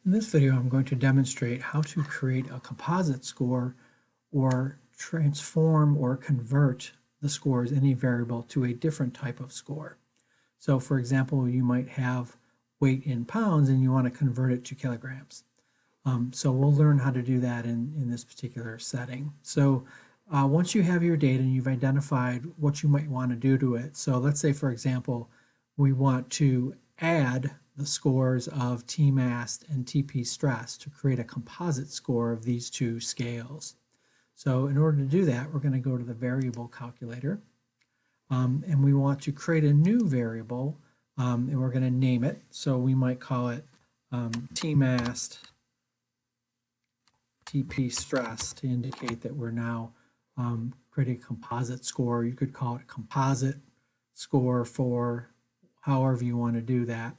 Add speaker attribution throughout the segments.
Speaker 1: In this video, I'm going to demonstrate how to create a composite score or transform or convert the scores in a variable to a different type of score. So for example, you might have weight in pounds and you want to convert it to kilograms. So we'll learn how to do that in this particular setting. So once you have your data and you've identified what you might want to do to it, so let's say, for example, we want to add the scores of T-mass and TP stress to create a composite score of these two scales. So in order to do that, we're going to go to the variable calculator, and we want to create a new variable, and we're going to name it. So we might call it T-mass TP stress to indicate that we're now creating a composite score. You could call it composite score for however you want to do that.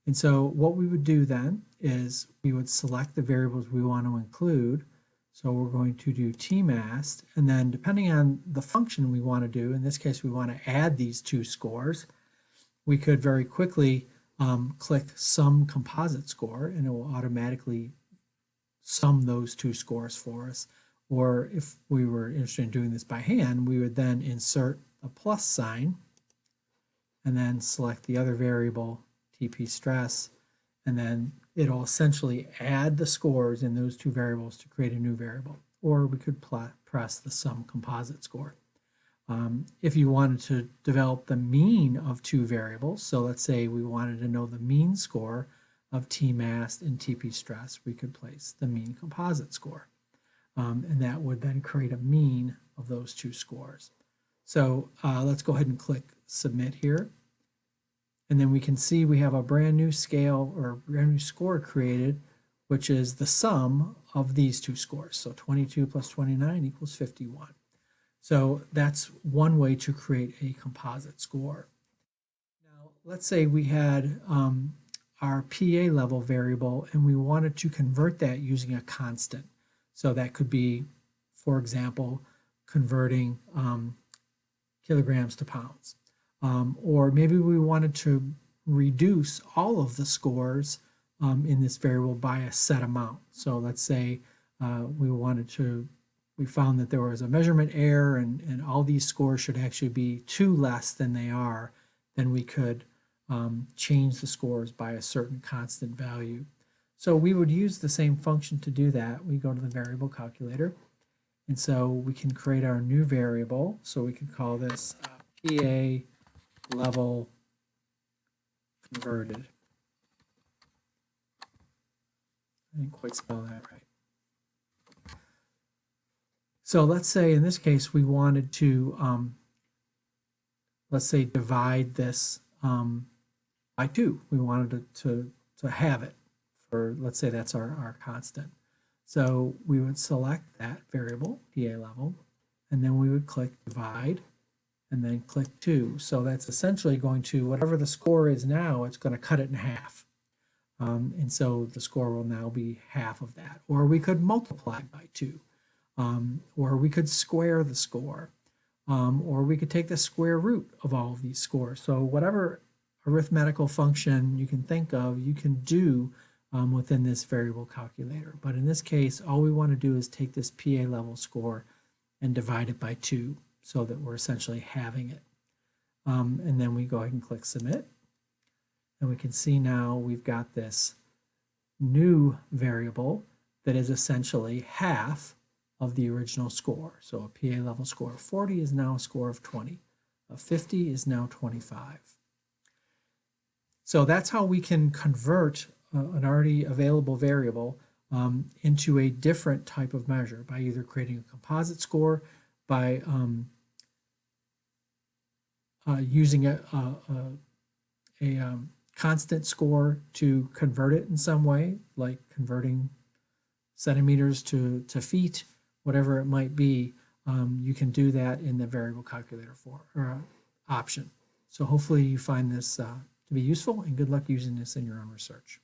Speaker 1: And so what we would do then is we would select the variables we want to include. So we're going to do T-mass, and then depending on the function we want to do, in this case we want to add these two scores, we could very quickly click Sum Composite Score, and it will automatically sum those two scores for us. Or if we were interested in doing this by hand, we would then insert a plus sign and then select the other variable, TP stress, and then it'll essentially add the scores in those two variables to create a new variable. Or we could press the Sum Composite Score. If you wanted to develop the mean of two variables, so let's say we wanted to know the mean score of T-mass and TP stress, we could place the mean composite score. And that would then create a mean of those two scores. So let's go ahead and click Submit here. And then we can see we have a brand new scale or brand new score created, which is the sum of these two scores. So 22 plus 29 equals 51. So that's one way to create a composite score. Now, let's say we had our PA level variable and we wanted to convert that using a constant. So that could be, for example, converting kilograms to pounds. Or maybe we wanted to reduce all of the scores in this variable by a set amount. So let's say we found that there was a measurement error and all these scores should actually be 2 less than they are, then we could change the scores by a certain constant value. So we would use the same function to do that. We go to the variable calculator, and so we can create our new variable. So we can call this PA level converted. I didn't quite spell that right. So let's say in this case we wanted to, let's say, divide this by 2. We wanted to have it for, let's say that's our constant. So we would select that variable, PA level, and then we would click Divide, and then click 2. So that's essentially going to, whatever the score is now, it's going to cut it in half. And so the score will now be half of that. Or we could multiply by 2. Or we could square the score. Or we could take the square root of all of these scores. So whatever arithmetical function you can think of, you can do within this variable calculator. But in this case, all we want to do is take this PA level score and divide it by 2. So that we're essentially having it. And then we go ahead and click Submit. And we can see now we've got this new variable that is essentially half of the original score. So a PA level score of 40 is now a score of 20. A 50 is now 25. So that's how we can convert an already available variable into a different type of measure by either creating a composite score, by using a constant score to convert it in some way, like converting centimeters to feet, whatever it might be. You can do that in the variable calculator option. So hopefully you find this to be useful, and good luck using this in your own research.